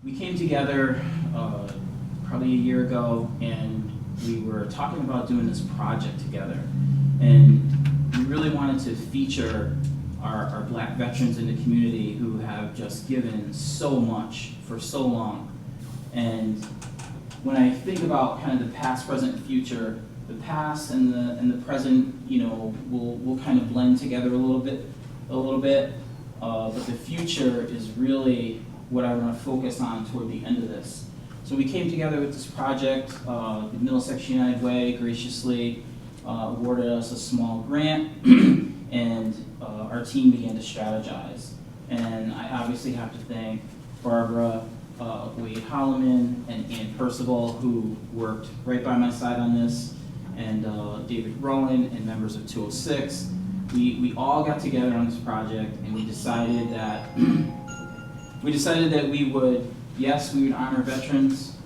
we came together probably a year ago, and we were talking about doing this project together. And we really wanted to feature our Black veterans in the community who have just given so much for so long. And when I think about kind of the past, present, and future, the past and the present, will kind of blend together a little bit. But the future is really what I want to focus on toward the end of this. So we came together with this project. The Middlesex United Way graciously awarded us a small grant, and our team began to strategize. And I obviously have to thank Barbara, Wade Holloman, and Ann Percival, who worked right by my side on this, and David Rowan and members of 206. We all got together on this project, and we decided that we would honor veterans.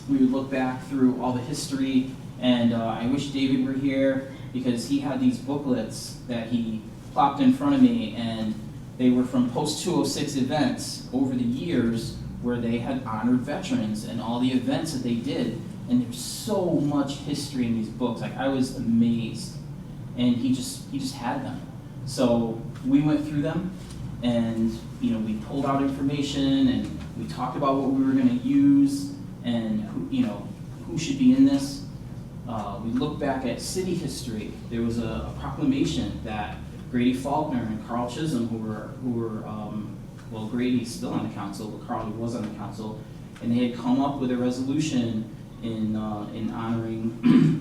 We would look back through all the history, and I wish David were here because he had these booklets that he plopped in front of me, and they were from post-206 events over the years where they had honored veterans and all the events that they did. And there's so much history in these books. Like, I was amazed. And he just had them. So we went through them, and we pulled out information, and we talked about what we were going to use and who should be in this. We looked back at city history. There was a proclamation that Grady Faulkner and Carl Chisholm, who were well, Grady's still on the council, but Carl was on the council, and they had come up with a resolution in honoring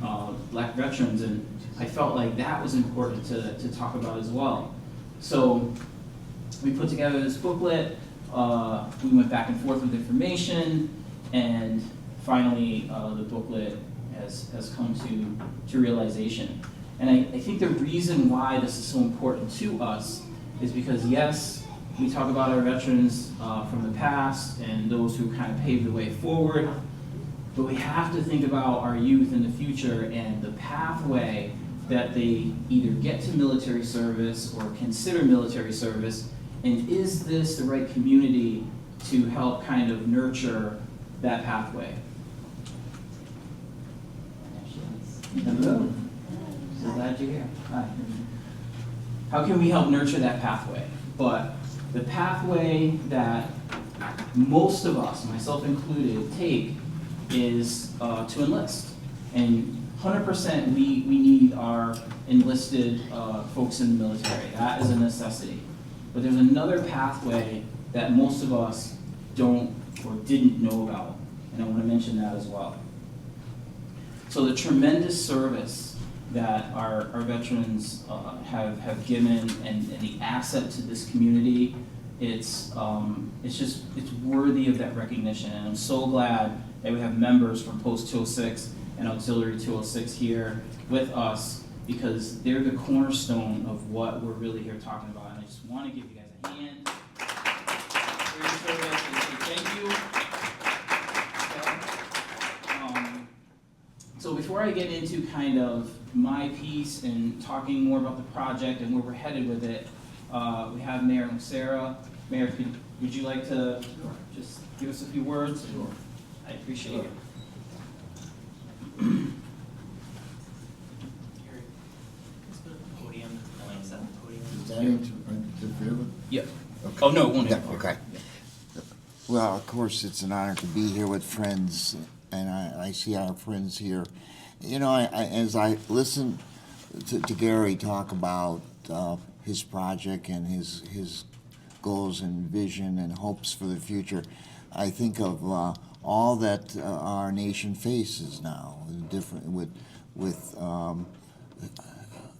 Black veterans, and I felt like that was important to talk about as well. So we put together this booklet. We went back and forth with information, and finally the booklet has come to realization. And I think the reason why this is so important to us is because, yes, we talk about our veterans from the past and those who kind of paved the way forward, but we have to think about our youth in the future and the pathway that they either get to military service or consider military service, and is this the right community to help kind of nurture that pathway? Hello. So glad you're here. Hi. How can we help nurture that pathway? But the pathway that most of us, myself included, take is to enlist. And 100% we need our enlisted folks in the military. That is a necessity. But there's another pathway that most of us don't or didn't know about, and I want to mention that as well. So the tremendous service that our veterans have given, and the asset to this community, it's worthy of that recognition. And I'm so glad that we have members from Post 206 and Auxiliary 206 here with us, because they're the cornerstone of what we're really here talking about. And I just want to give you guys a hand for your service and say thank you. Okay. So before I get into kind of my piece and talking more about the project and where we're headed with it, we have Mayor Sarah. Mayor, would you like to just give us a few words? Sure. I appreciate it. Yep. Okay. Oh, no, it won't. Yeah, okay. Well, of course, it's an honor to be here with friends, and I see our friends here. As I listen to Gary talk about his project and his goals and vision and hopes for the future, I think of all that our nation faces now, with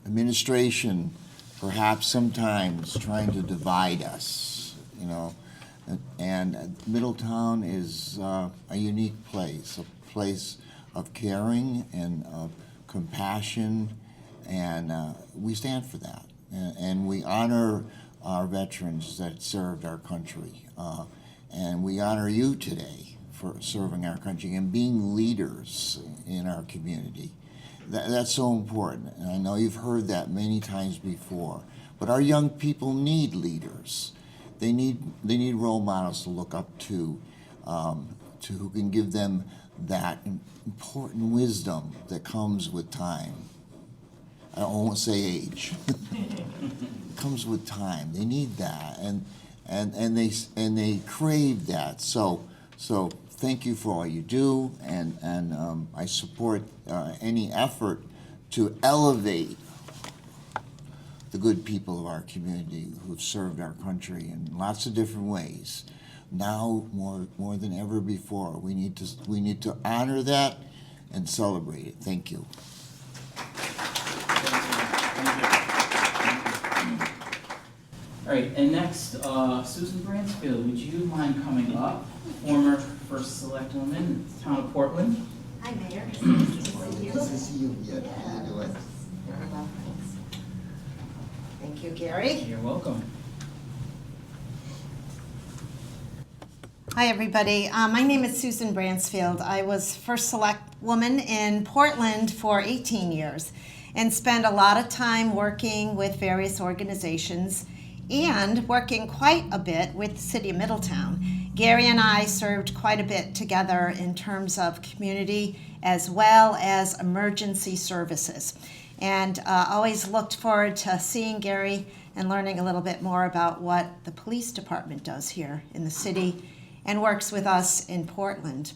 administration perhaps sometimes trying to divide us, and Middletown is a unique place, a place of caring and of compassion, and we stand for that, and we honor our veterans that served our country, and we honor you today for serving our country and being leaders in our community. That's so important, and I know you've heard that many times before. But our young people need leaders. They need role models to look up to. who can give them that important wisdom that comes with time. I won't say age. Comes with time. They need that, and they crave that. So thank you for all you do, and I support any effort to elevate the good people of our community who've served our country in lots of different ways. Now more than ever before, we need to honor that and celebrate it. Thank you. All right, and next, Susan Bransfield, would you mind coming up? Former First Select Woman, Town of Portland. Hi, Mayor. Nice to see you. Yeah, how you doing? Very well, thanks. Thank you, Gary. You're welcome. Hi, everybody. My name is Susan Bransfield. I was First Select Woman in Portland for 18 years and spent a lot of time working with various organizations and working quite a bit with the City of Middletown. Gary and I served quite a bit together in terms of community as well as emergency services. And always looked forward to seeing Gary and learning a little bit more about what the police department does here in the city and works with us in Portland.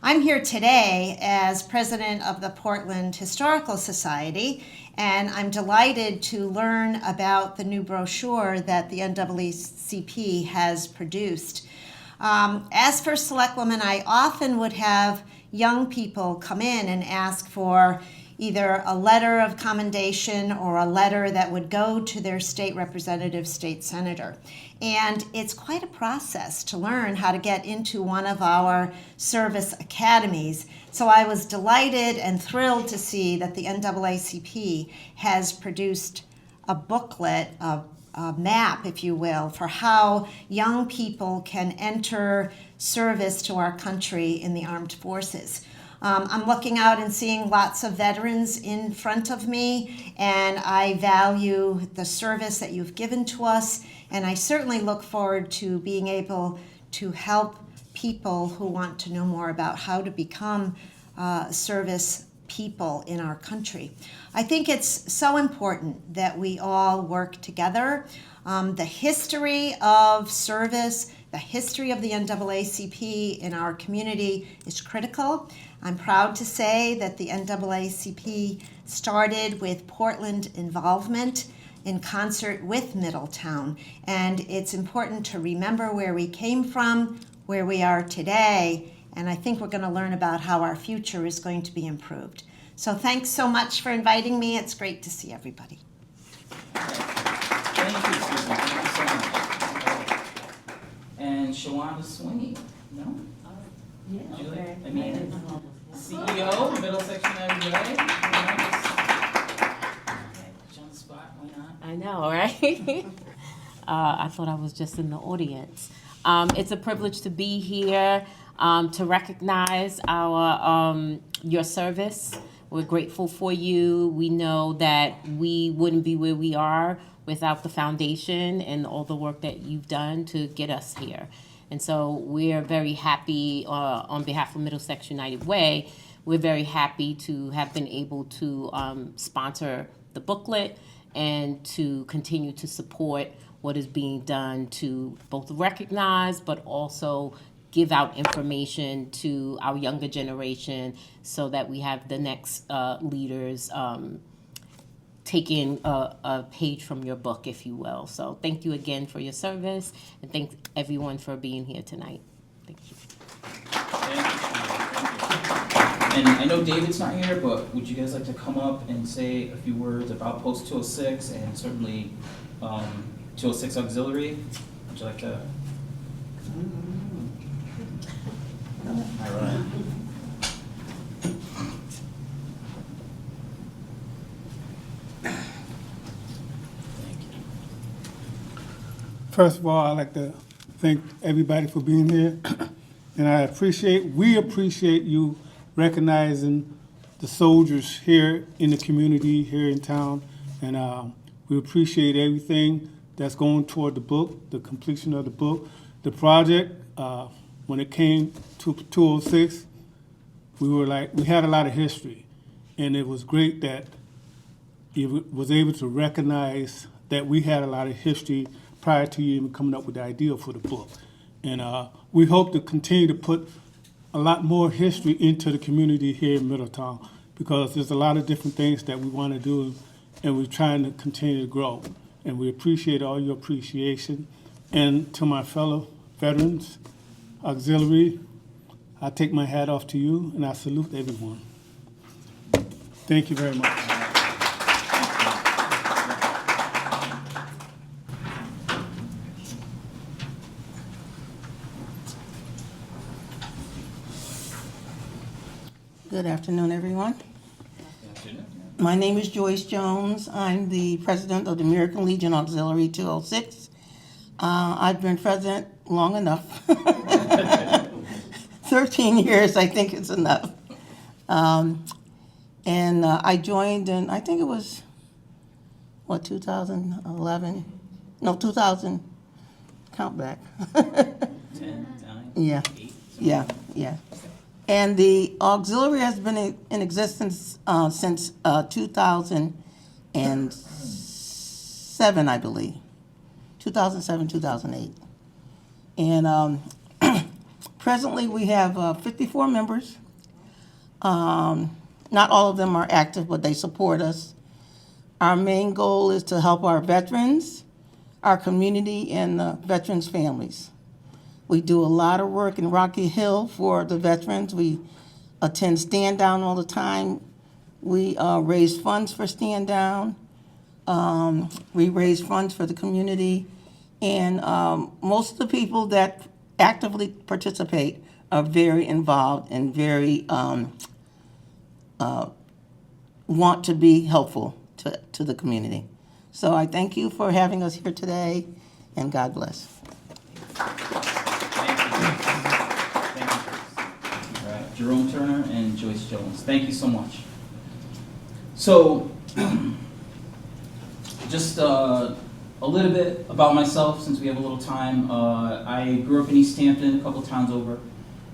I'm here today as president of the Portland Historical Society, and I'm delighted to learn about the new brochure that the NAACP has produced. As First Select Woman, I often would have young people come in and ask for either a letter of commendation or a letter that would go to their state representative, state senator. And it's quite a process to learn how to get into one of our service academies. So I was delighted and thrilled to see that the NAACP has produced a booklet, a map, if you will, for how young people can enter service to our country in the armed forces. I'm looking out and seeing lots of veterans in front of me, and I value the service that you've given to us, and I certainly look forward to being able to help people who want to know more about how to become service people in our country. I think it's so important that we all work together. The history of service, the history of the NAACP in our community is critical. I'm proud to say that the NAACP started with Portland involvement in concert with Middletown, and it's important to remember where we came from, where we are today, and I think we're going to learn about how our future is going to be improved. So thanks so much for inviting me. It's great to see everybody. Thank you, Susan. Thank you so much. And Shawanda Sweeney, no? Yeah, Would you like- okay. I mean, CEO, Middlesex County NAACP. Put you on the spot, why not? I know, right? I thought I was just in the audience. It's a privilege to be here, to recognize your service. We're grateful for you. We know that we wouldn't be where we are without the foundation and all the work that you've done to get us here. And so we're very happy on behalf of Middlesex United Way. We're very happy to have been able to sponsor the booklet and to continue to support what is being done to both recognize but also give out information to our younger generation so that we have the next leaders taking a page from your book, if you will. So thank you again for your service, and thanks everyone for being here tonight. Thank you. Thank you. And I know David's not here, but would you guys like to come up and say a few words about Post 206 and certainly 206 Auxiliary? Would you like to? All right. First of all, I'd like to thank everybody for being here. And we appreciate you recognizing the soldiers here in the community, here in town. And we appreciate everything that's going toward the book, the completion of the book. The project when it came to 206, we had a lot of history, and it was great that you was able to recognize that we had a lot of history prior to you even coming up with the idea for the book. And we hope to continue to put a lot more history into the community here in Middletown, because there's a lot of different things that we want to do, and we're trying to continue to grow. And we appreciate all your appreciation. And to my fellow veterans, auxiliary, I take my hat off to you, and I salute everyone. Thank you very much. Good afternoon, everyone. My name is Joyce Jones. I'm the president of the American Legion Auxiliary 206. I've been president long enough. 13 years, I think it's enough. And I joined in, I think it was, 2011? No, 2000. Count back. 10, 9, 8. Yeah. And the auxiliary has been in existence since 2007, I believe. 2007, 2008. And presently we have 54 members. Not all of them are active, but they support us. Our main goal is to help our veterans, our community, and the veterans' families. We do a lot of work in Rocky Hill for the veterans. We attend Stand Down all the time. We raise funds for Stand Down. We raise funds for the community. And most of the people that actively participate are very involved and very want to be helpful to the community. So I thank you for having us here today, and God bless. All right, Jerome Turner and Joyce Jones. Thank you so much. So, just a little bit about myself, since we have a little time. I grew up in East Hampton, a couple towns over,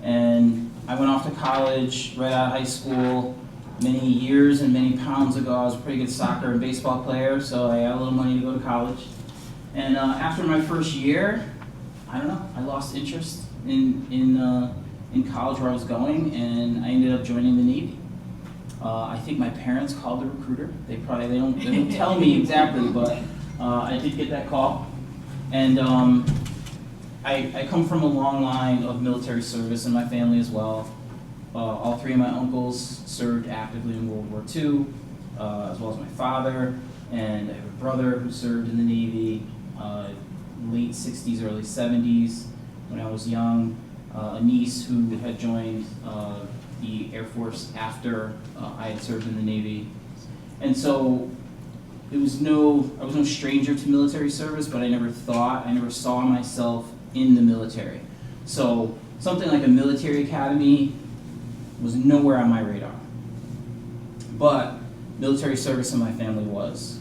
and I went off to college right out of high school. Many years and many pounds ago, I was a pretty good soccer and baseball player, so I had a little money to go to college. And after my first year, I don't know, I lost interest in college where I was going, and I ended up joining the Navy. I think my parents called the recruiter. They don't tell me exactly, but I did get that call. And I come from a long line of military service in my family as well. All three of my uncles served actively in World War II, as well as my father, and I have a brother who served in the Navy, late 60s, early 70s, when I was young, a niece who had joined the Air Force after I had served in the Navy. And so I was no stranger to military service, but I never saw myself in the military. So something like a military academy was nowhere on my radar. But military service in my family was.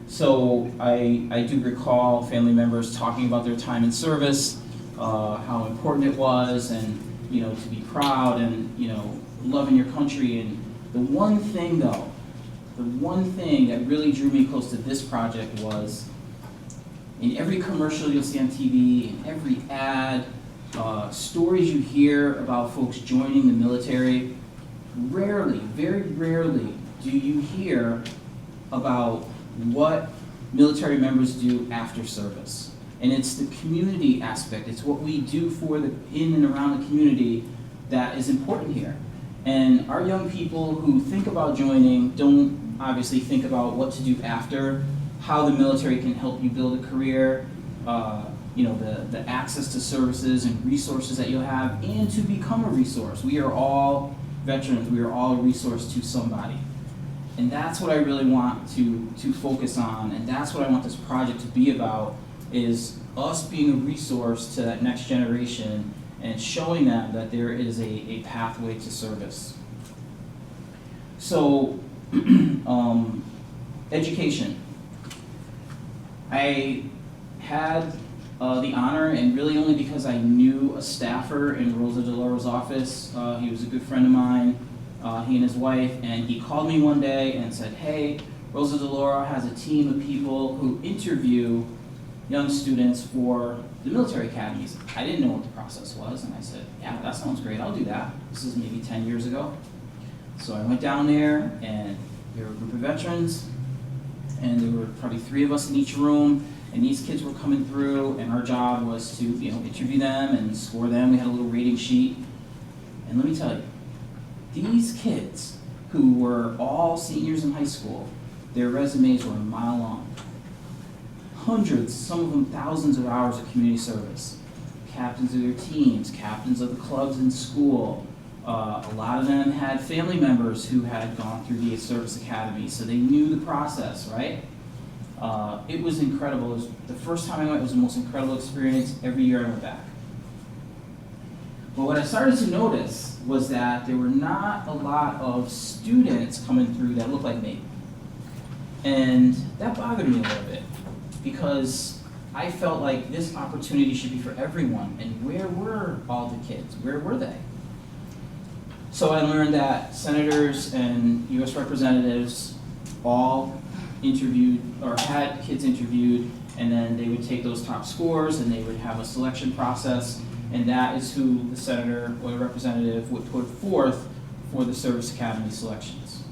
So I do recall family members talking about their time in service, how important it was, and to be proud, and loving your country. And the one thing that really drew me close to this project was, in every commercial you'll see on TV, in every ad, stories you hear about folks joining the military, very rarely do you hear about what military members do after service. And it's the community aspect. It's what we do in and around the community that is important here. And our young people who think about joining don't obviously think about what to do after, how the military can help you build a career, the access to services and resources that you'll have, and to become a resource. We are all veterans. We are all a resource to somebody. And that's what I really want to focus on, and that's what I want this project to be about, is us being a resource to that next generation and showing them that there is a pathway to service. So, education. I had the honor, and really only because I knew a staffer in Rosa DeLaura's office. He was a good friend of mine, he and his wife, and he called me one day and said, hey, Rosa DeLaura has a team of people who interview young students for the military academies. I didn't know what the process was, and I said, yeah, that sounds great, I'll do that. This is maybe 10 years ago. So I went down there, and there were a group of veterans, and there were probably 3 of us in each room, and these kids were coming through, and our job was to, interview them and score them. We had a little rating sheet. And let me tell you, these kids who were all seniors in high school, their resumes were a mile long. Hundreds, some of them thousands of hours of community service. Captains of their teams, captains of the clubs in school. A lot of them had family members who had gone through the service academy, so they knew the process, right? It was incredible. It was, the first time I went, it was the most incredible experience. Every year I went back. But what I started to notice was that there were not a lot of students coming through that looked like me. And that bothered me a little bit, because I felt like this opportunity should be for everyone. And where were all the kids? Where were they? So I learned that senators and U.S. representatives all interviewed, or had kids interviewed, and then they would take those top scores and they would have a selection process, and that is who the senator or the representative would put forth for the service academy selections.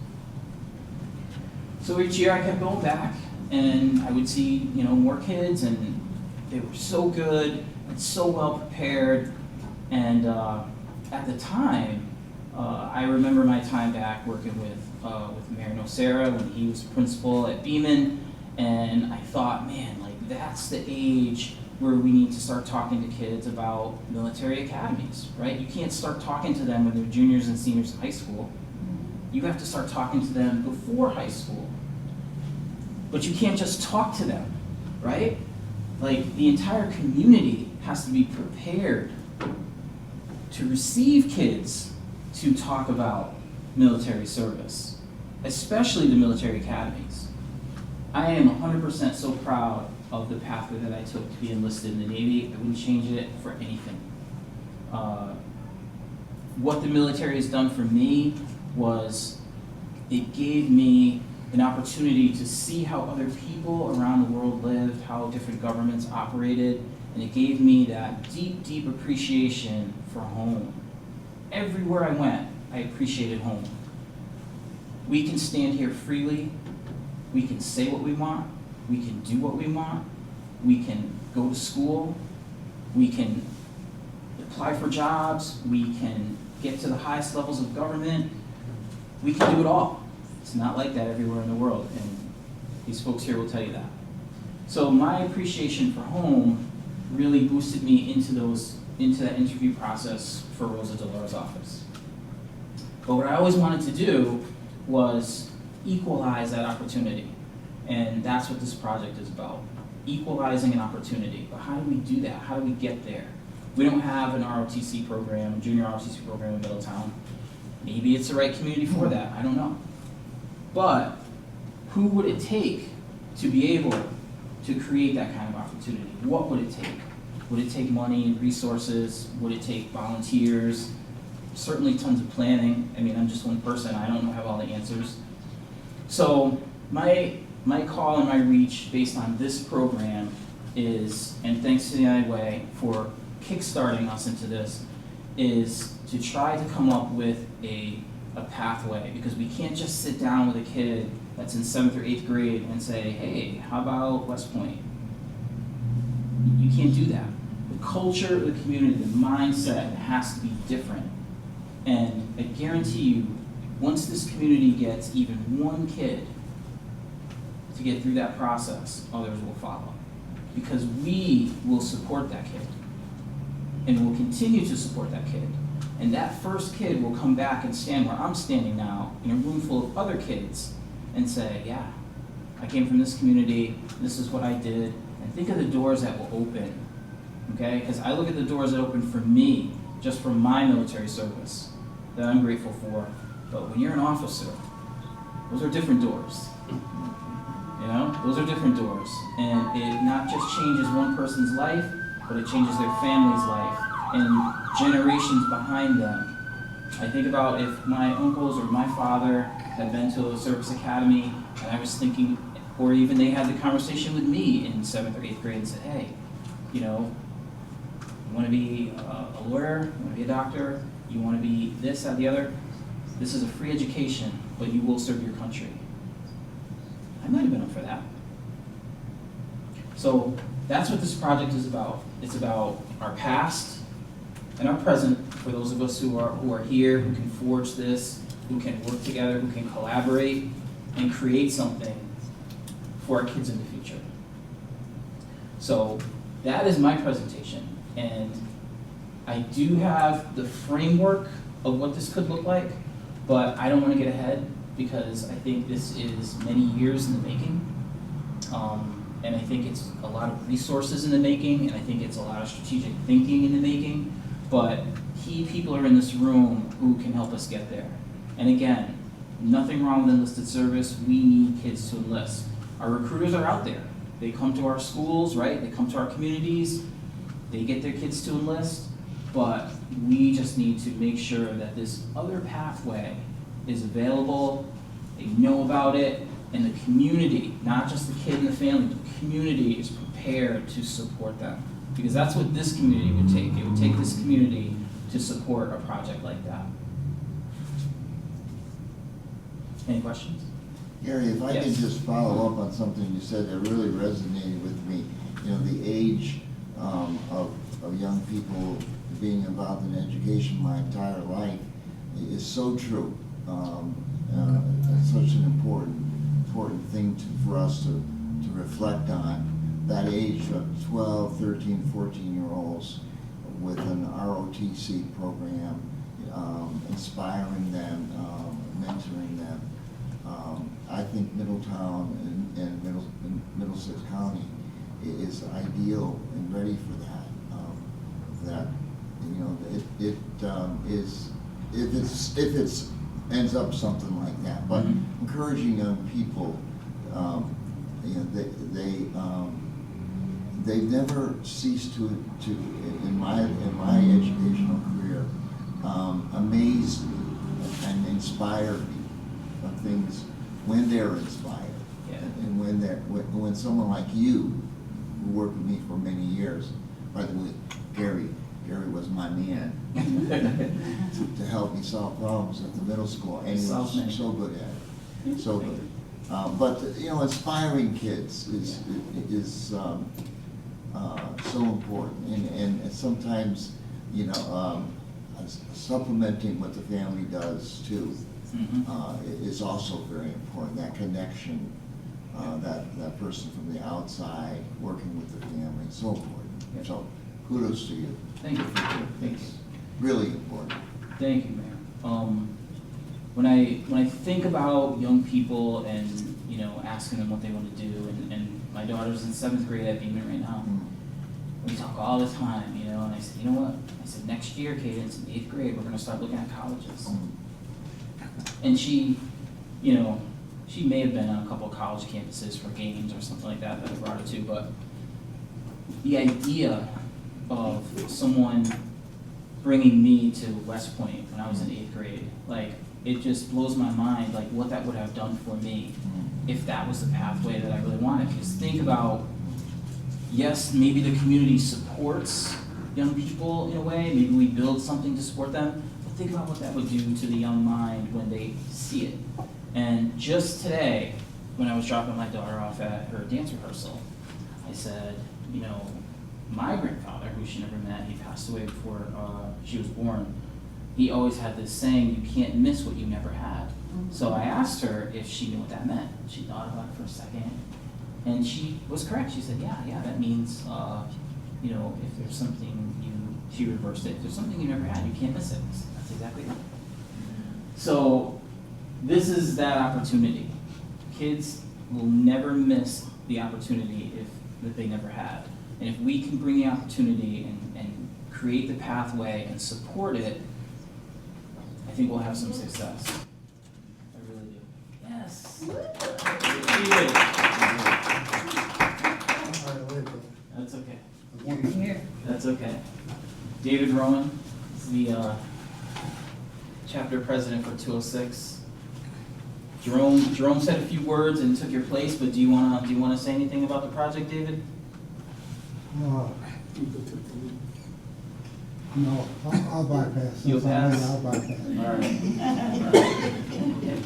So each year I kept going back, and I would see, more kids, and they were so good and so well prepared. And at the time, I remember my time back working with Mayor Nocera when he was principal at Beeman, and I thought, man, like that's the age where we need to start talking to kids about military academies, right? You can't start talking to them when they're juniors and seniors in high school. You have to start talking to them before high school. But you can't just talk to them, right? Like the entire community has to be prepared to receive kids to talk about military service, especially the military academies. I am 100% so proud of the pathway that I took to be enlisted in the Navy. I wouldn't change it for anything. What the military has done for me was it gave me an opportunity to see how other people around the world lived, how different governments operated, and it gave me that deep, deep appreciation for home. Everywhere I went, I appreciated home. We can stand here freely, we can say what we want, we can do what we want, we can go to school, we can apply for jobs, we can get to the highest levels of government, we can do it all. It's not like that everywhere in the world, and these folks here will tell you that. So my appreciation for home really boosted me into that interview process for Rosa DeLaura's office. But what I always wanted to do was equalize that opportunity, and that's what this project is about, equalizing an opportunity. But how do we do that? How do we get there? We don't have an ROTC program, a junior ROTC program in Middletown. Maybe it's the right community for that, I don't know. But who would it take to be able to create that kind of opportunity? What would it take? Would it take money and resources? Would it take volunteers? Certainly tons of planning. I mean, I'm just one person. I don't have all the answers. So my call and my reach based on this program is, and thanks to the United Way for kickstarting us into this, is to try to come up with a pathway, because we can't just sit down with a kid that's in 7th or 8th grade and say, hey, how about West Point? You can't do that. The culture of the community, the mindset has to be different. And I guarantee you, once this community gets even one kid to get through that process, others will follow. Because we will support that kid. And we'll continue to support that kid. And that first kid will come back and stand where I'm standing now, in a room full of other kids, and say, yeah, I came from this community, this is what I did, and think of the doors that will open, okay? Because I look at the doors that open for me, just from my military service, that I'm grateful for. But when you're an officer, those are different doors. You know, those are different doors, and it not just changes one person's life, but it changes their family's life and generations behind them. I think about if my uncles or my father had been to a service academy, and I was thinking, or even they had the conversation with me in 7th or 8th grade and said, hey, you know, you want to be a lawyer, you want to be a doctor, you want to be this, that, the other. This is a free education, but you will serve your country. I might have been up for that. So that's what this project is about. It's about our past and our present for those of us who are here, who can forge this, who can work together, who can collaborate and create something for our kids in the future. So that is my presentation, and I do have the framework of what this could look like, but I don't want to get ahead because I think this is many years in the making. And I think it's a lot of resources in the making, and I think it's a lot of strategic thinking in the making, but key people are in this room who can help us get there. And again, nothing wrong with enlisted service. We need kids to enlist. Our recruiters are out there. They come to our schools, right? They come to our communities. They get their kids to enlist, but we just need to make sure that this other pathway is available, they know about it, and the community, not just the kid and the family, the community is prepared to support them. Because that's what this community would take. It would take this community to support a project like that. Any questions? Gary, if I Yes. could just follow up on something you said that really resonated with me. You know, the age of young people being involved in education my entire life is so true. It's such an important thing for us to reflect on. That age of 12, 13, 14-year-olds with an ROTC program, inspiring them, mentoring them. I think Middletown and Middlesex County is ideal and ready for that. That, you know, it is if it's ends up something like that. But encouraging young people, you know, they've never ceased to in my educational career amaze me and inspire me of things when they're inspired. Yeah. And when someone like you, who worked with me for many years, by the way, Gary was my man to help me solve problems at the middle school, and he was so good at it, so good. But you know, inspiring kids is so important, and sometimes, you know, supplementing what the family does too is also very important. That connection, that person from the outside working with the family, is so important. Yeah. So kudos to you. Thank you. Thank you. It's really important. Thank you, Mayor. When I think about young people and, you know, asking them what they want to do, and my daughter's in 7th grade at Beeman right now, we talk all the time, you know, and I said, you know what? I said, next year, Cadence, in 8th grade, we're going to start looking at colleges. And she, you know, she may have been on a couple of college campuses for games or something like that I brought her to, but the idea of someone bringing me to West Point when I was in 8th grade, like, it just blows my mind, like, what that would have done for me if that was the pathway that I really wanted. Because think about, yes, maybe the community supports young people in a way, maybe we build something to support them, but think about what that would do to the young mind when they see it. And just today, when I was dropping my daughter off at her dance rehearsal, I said, you know, my grandfather, who she never met, he passed away before she was born, he always had this saying, you can't miss what you never had. So I asked her if she knew what that meant. She thought about it for a second, and she was correct. She said, yeah, that means, you know, if there's something she reversed it, if there's something you never had, you can't miss it. That's exactly it. So this is that opportunity. Kids will never miss the opportunity that they never had. And if we can bring the opportunity and create the pathway and support it, I think we'll have some success. I really do. Yes. That's okay. That's okay. David Rowan is the chapter president for 206. Jerome said a few words and took your place, but do you wanna say anything about the project, David? No, I'll bypass. You'll pass? I'll bypass. All right. Okay.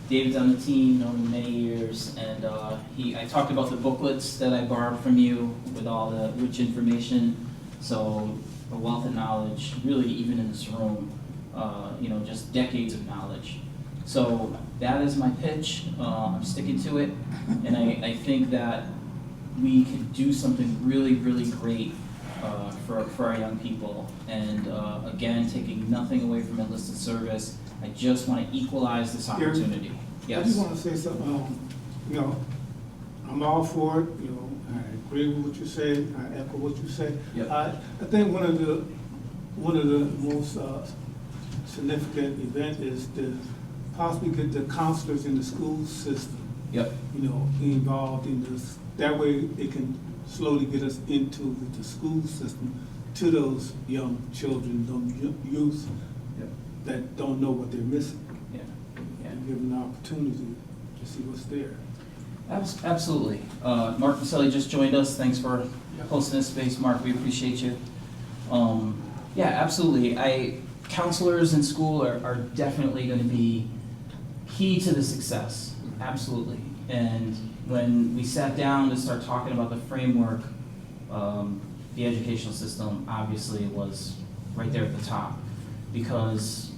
David's on the team, known him many years, and I talked about the booklets that I borrowed from you with all the rich information. So a wealth of knowledge, really even in this room, just decades of knowledge. So that is my pitch. I'm sticking to it, and I think that we could do something really, really great for our young people. And again, taking nothing away from enlisted service, I just want to equalize this opportunity. I Yes. just want to say something, I'm all for it, I agree with what you said, I echo what you said. Yep. I think one of the most significant event is to possibly get the counselors in the school system, Yep. involved in this. That way it can slowly get us into the school system to those young children, those youth Yep. that don't know what they're missing. Yeah. Yeah. And give them an opportunity to see what's there. Absolutely. Mark Maselli just joined us. Thanks for hosting this space, Mark. We appreciate you. Yeah, absolutely. Counselors in school are definitely going to be key to the success. Absolutely. And when we sat down to start talking about the framework, the educational system obviously was right there at the top, because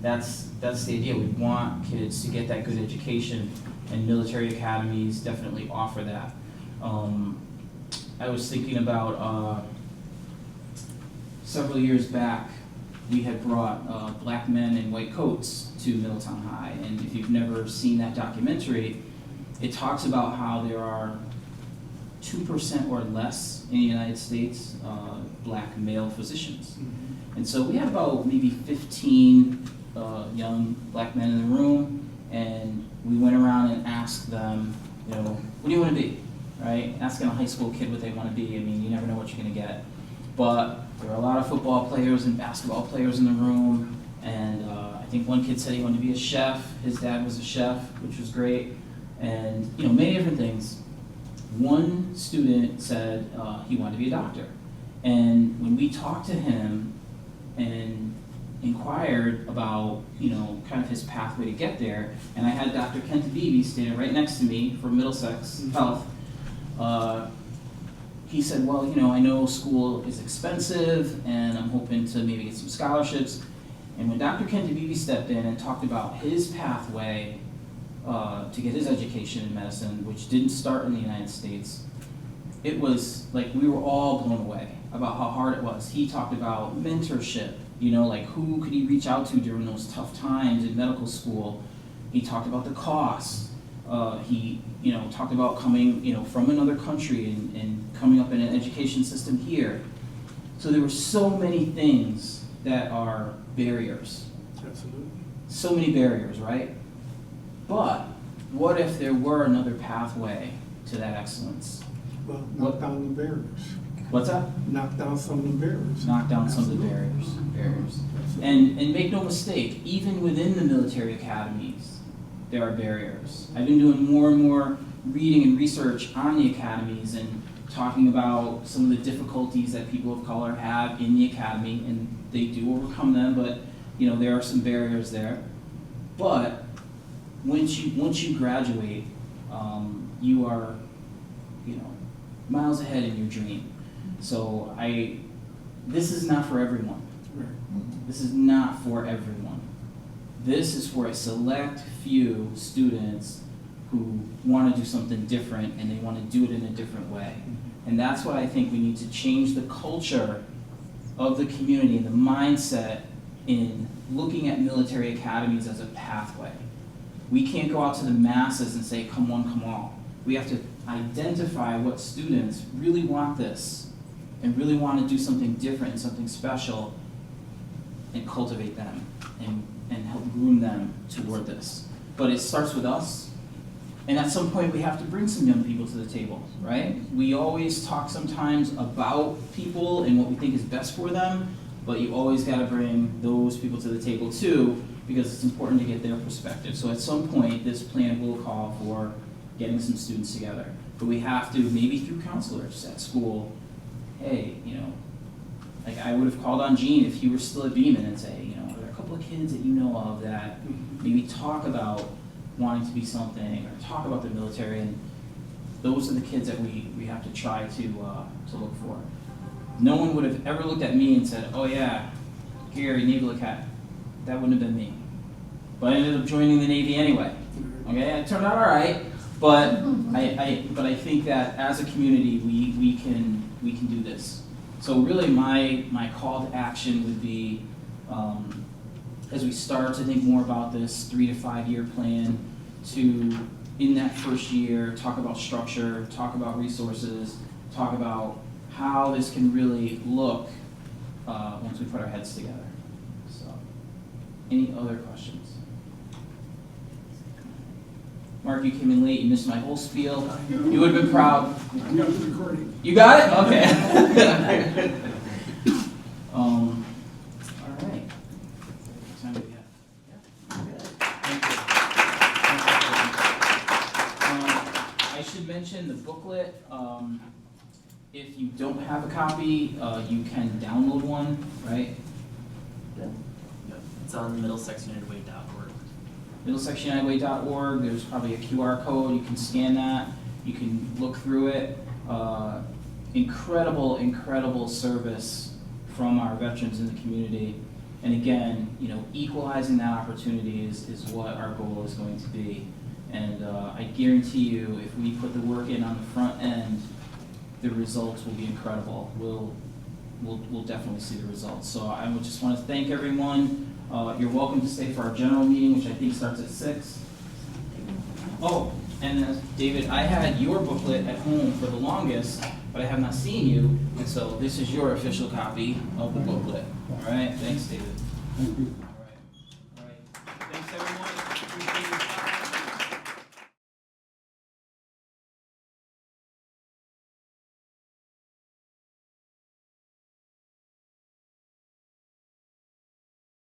that's the idea. We want kids to get that good education, and military academies definitely offer that. I was thinking about several years back, we had brought black men in white coats to Middletown High, and if you've never seen that documentary, it talks about how there are 2% or less in the United States black male physicians. And so we had about maybe 15 young black men in the room, and we went around and asked them, what do you want to be, right? Asking a high school kid what they want to be, I mean, you never know what you're going to get. But there were a lot of football players and basketball players in the room, and I think one kid said he wanted to be a chef. His dad was a chef, which was great, and many different things. One student said he wanted to be a doctor, and when we talked to him and inquired about kind of his pathway to get there, and I had Dr. Kent Beebe standing right next to me from Middlesex Health. He said, well, I know school is expensive, and I'm hoping to maybe get some scholarships. And when Dr. Kent Beebe stepped in and talked about his pathway to get his education in medicine, which didn't start in the United States, it was like we were all blown away about how hard it was. He talked about mentorship, like who could he reach out to during those tough times in medical school. He talked about the cost. He talked about coming from another country and coming up in an education system here. So there were so many things that are barriers. Absolutely. So many barriers, right? But what if there were another pathway to that excellence? Well, knock down the barriers. What's that? Knock down some of the barriers. Knock down some of the barriers. And make no mistake, even within the military academies, there are barriers. I've been doing more and more reading and research on the academies and talking about some of the difficulties that people of color have in the academy, and they do overcome them, but there are some barriers there. But once you graduate, you are miles ahead in your dream. So this is not for everyone. This is not for everyone. This is for a select few students who want to do something different, and they want to do it in a different way. And that's why I think we need to change the culture of the community, the mindset in looking at military academies as a pathway. We can't go out to the masses and say, come one, come all. We have to identify what students really want this and really want to do something different and something special, and cultivate them and help groom them toward this. But it starts with us, And at some point, we have to bring some young people to the table, right? We always talk sometimes about people and what we think is best for them, but you always gotta bring those people to the table too, because it's important to get their perspective. So at some point, this plan will call for getting some students together. But we have to, maybe through counselors at school, hey, like I would have called on Gene if he were still at Beeman and say, are there a couple of kids that you know of that maybe talk about wanting to be something or talk about the military, and those are the kids that we have to try to look for. No one would have ever looked at me and said, oh yeah, Gary, Naval Academy. That wouldn't have been me. But I ended up joining the Navy anyway. Okay, it turned out all right, but I think that as a community we can do this. So really my call to action would be, as we start to think more about this 3 to 5 year plan, to in that first year talk about structure, talk about resources, talk about how this can really look once we put our heads together. So, any other questions? Mark, you came in late, you missed my whole spiel. You would have been proud. I got the recording. You got it? Okay. All right. Time to get. I should mention the booklet. If you don't have a copy, you can download one, right? It's on middlesexunitedway.org. middlesexunitedway.org. There's probably a QR code. You can scan that. You can look through it. Incredible service from our veterans in the community. And again, equalizing that opportunity is what our goal is going to be. And I guarantee you, if we put the work in on the front end, the results will be incredible. We'll definitely see the results. So I would just want to thank everyone. You're welcome to stay for our general meeting, which I think starts at 6. Oh, and David, I had your booklet at home for the longest, but I have not seen you, and so this is your official copy of the booklet. All right, thanks, David. Thank you.